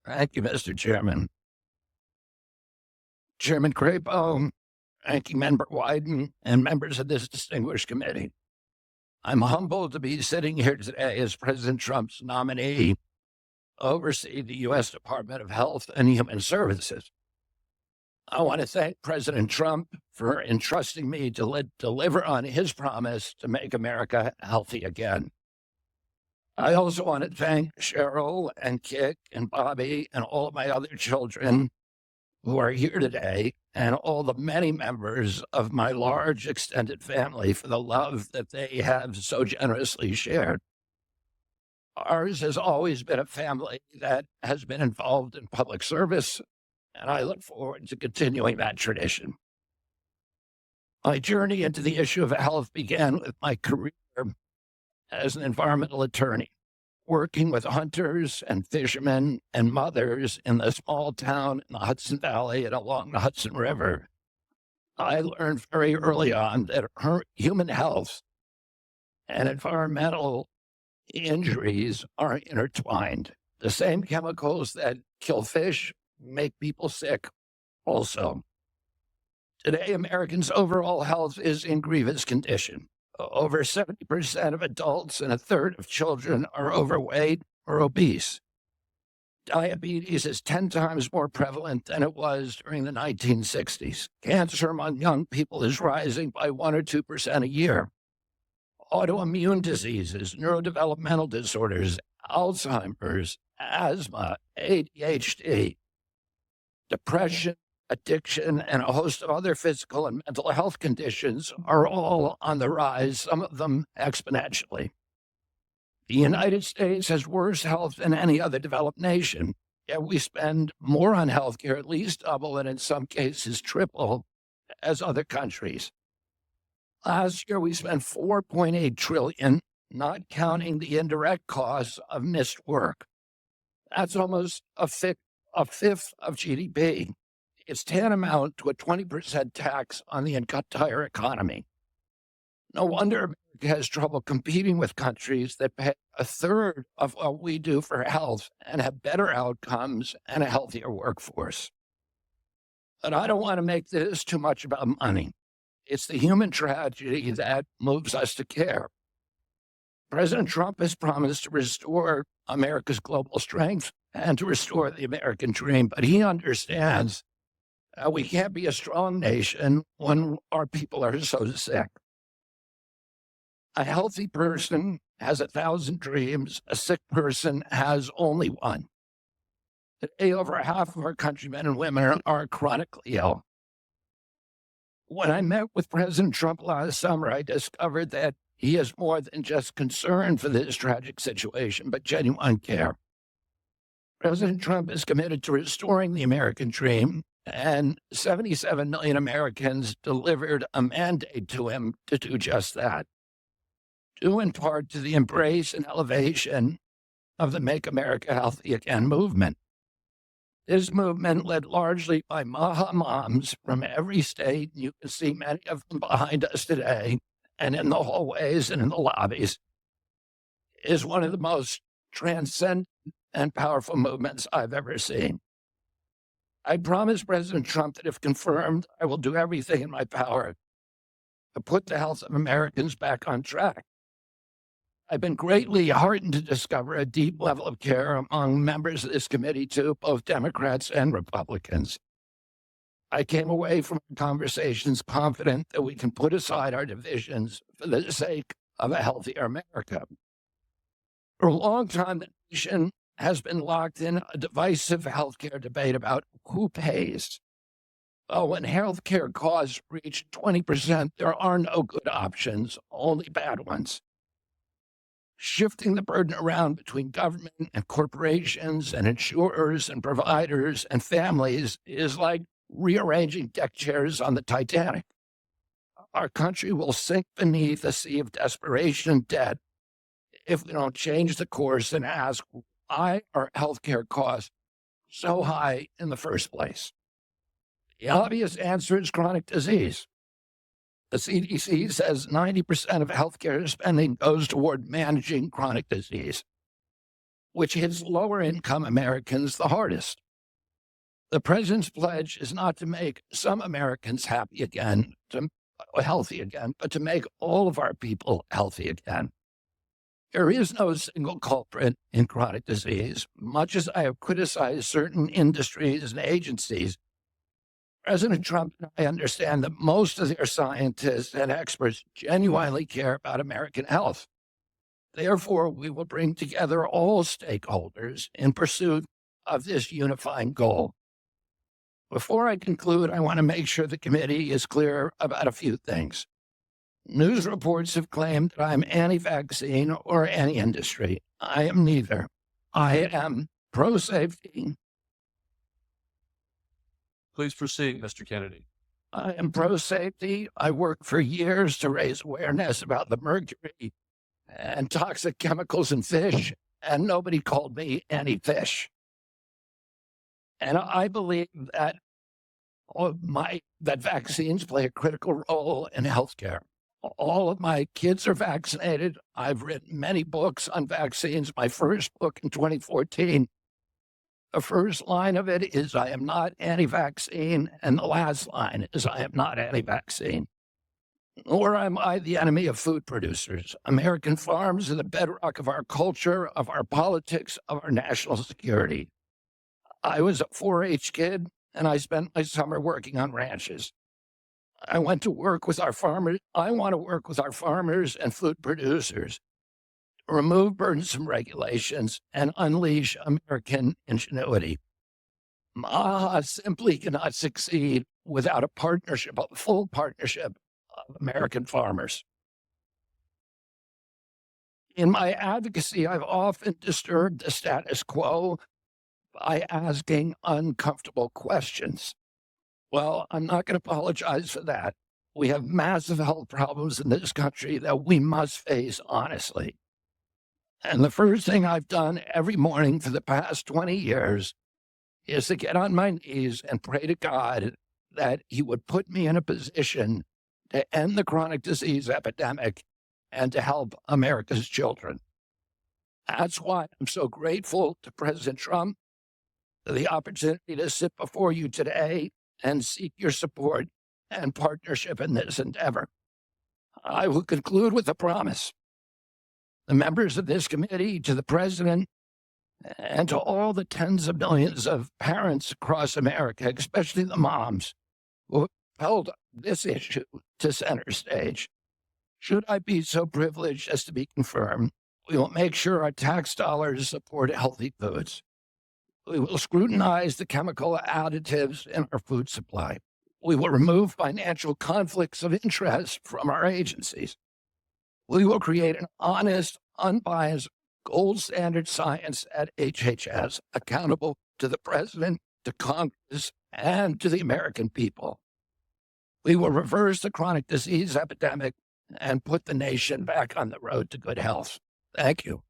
Thank you, Mr. Chairman. Chairman Crapo, Ranking Member Wyden, and members of this distinguished committee. I'm humbled to be sitting here today as President Trump's nominee to oversee the U.S. Department of Health and Human Services. I want to thank President Trump for entrusting me to deliver on his promise to make America healthy again. I also want to thank Cheryl and Kik and Bobby and all of my other children who are here today, and all the many members of my large extended family for the love that they have so generously shared. Ours has always been a family that has been involved in public service, and I look forward to continuing that tradition. My journey into the issue of health began with my career as an environmental attorney, working with hunters and fishermen and mothers in the small town in the Hudson Valley and along the Hudson River. I learned very early on that human health and environmental injuries are intertwined. The same chemicals that kill fish make people sick also. Today, Americans' overall health is in grievous condition. Over 70% of adults and a third of children are overweight or obese. Diabetes is 10 times more prevalent than it was during the 1960s. Cancer among young people is rising by 1 or 2% a year. Autoimmune diseases, neurodevelopmental disorders, Alzheimer's, asthma, ADHD, depression, addiction, and a host of other physical and mental health conditions are all on the rise, some of them exponentially. The United States has worse health than any other developed nation, yet we spend more on healthcare, at least double, and in some cases triple, as other countries. Last year, we spent $4.8 trillion, not counting the indirect costs of missed work. That's almost a fifth of GDP. It's tantamount to a 20% tax on the entire economy. No wonder America has trouble competing with countries that pay a third of what we do for health and have better outcomes and a healthier workforce. But I don't want to make this too much about money. It's the human tragedy that moves us to care. President Trump has promised to restore America's global strength and to restore the American dream, but he understands we can't be a strong nation when our people are so sick. A healthy person has 1,000 dreams. A sick person has only one. Today, over half of our countrymen and women are chronically ill. When I met with President Trump last summer, I discovered that he is more than just concern for this tragic situation, but genuine care. President Trump is committed to restoring the American dream, and 77 million Americans delivered a mandate to him to do just that, due in part to the embrace and elevation of the Make America Healthy Again movement. This movement, led largely by MAHA moms from every state, you can see many of them behind us today, and in the hallways and in the lobbies, is one of the most transcendent and powerful movements I've ever seen. I promised President Trump that if confirmed, I will do everything in my power to put the health of Americans back on track. I've been greatly heartened to discover a deep level of care among members of this committee, too, both Democrats and Republicans. I came away from conversations confident that we can put aside our divisions for the sake of a healthier America. For a long time, the nation has been locked in a divisive healthcare debate about who pays. When healthcare costs reach 20%, there are no good options, only bad ones. Shifting the burden around between government and corporations and insurers and providers and families is like rearranging deck chairs on the Titanic. Our country will sink beneath a sea of desperation and debt if we don't change the course and ask, why are healthcare costs so high in the first place? The obvious answer is chronic disease. The CDC says 90% of healthcare spending goes toward managing chronic disease. which hits lower-income Americans the hardest. The president's pledge is not to make some Americans healthy again, but to make all of our people healthy again. There is no single culprit in chronic disease. Much as I have criticized certain industries and agencies, President Trump and I understand that most of their scientists and experts genuinely care about American health. Therefore, we will bring together all stakeholders in pursuit of this unifying goal. Before I conclude, I want to make sure the committee is clear about a few things. News reports have claimed that I'm anti-vaccine or anti-industry. I am neither. I am pro-safety. Please proceed, Mr. Kennedy. I am pro-safety. I worked for years to raise awareness about the mercury and toxic chemicals in fish, and nobody called me anti-fish. And I believe that that vaccines play a critical role in healthcare. All of my kids are vaccinated. I've written many books on vaccines. My first book in 2014, the first line of it is, I am not anti-vaccine, and the last line is, I am not anti-vaccine. Nor am I the enemy of food producers. American farms are the bedrock of our culture, of our politics, of our national security. I was a 4-H kid, and I spent my summer working on ranches. I went to work with our farmers. I want to work with our farmers and food producers to remove burdensome regulations and unleash American ingenuity. MAHA simply cannot succeed without a partnership, a full partnership of American farmers. In my advocacy, I've often disturbed the status quo by asking uncomfortable questions. Well, I'm not going to apologize for that. We have massive health problems in this country that we must face honestly. And the first thing I've done every morning for the past 20 years is to get on my knees and pray to God that he would put me in a position to end the chronic disease epidemic and to help America's children. That's why I'm so grateful to President Trump for the opportunity to sit before you today and seek your support and partnership in this endeavor. I will conclude with a promise. The members of this committee, to the president, and to all the tens of millions of parents across America, especially the moms, who held this issue to center stage. Should I be so privileged as to be confirmed, we will make sure our tax dollars support healthy foods. We will scrutinize the chemical additives in our food supply. We will remove financial conflicts of interest from our agencies. We will create an honest, unbiased, gold standard science at HHS, accountable to the president, to Congress, and to the American people. We will reverse the chronic disease epidemic and put the nation back on the road to good health. Thank you.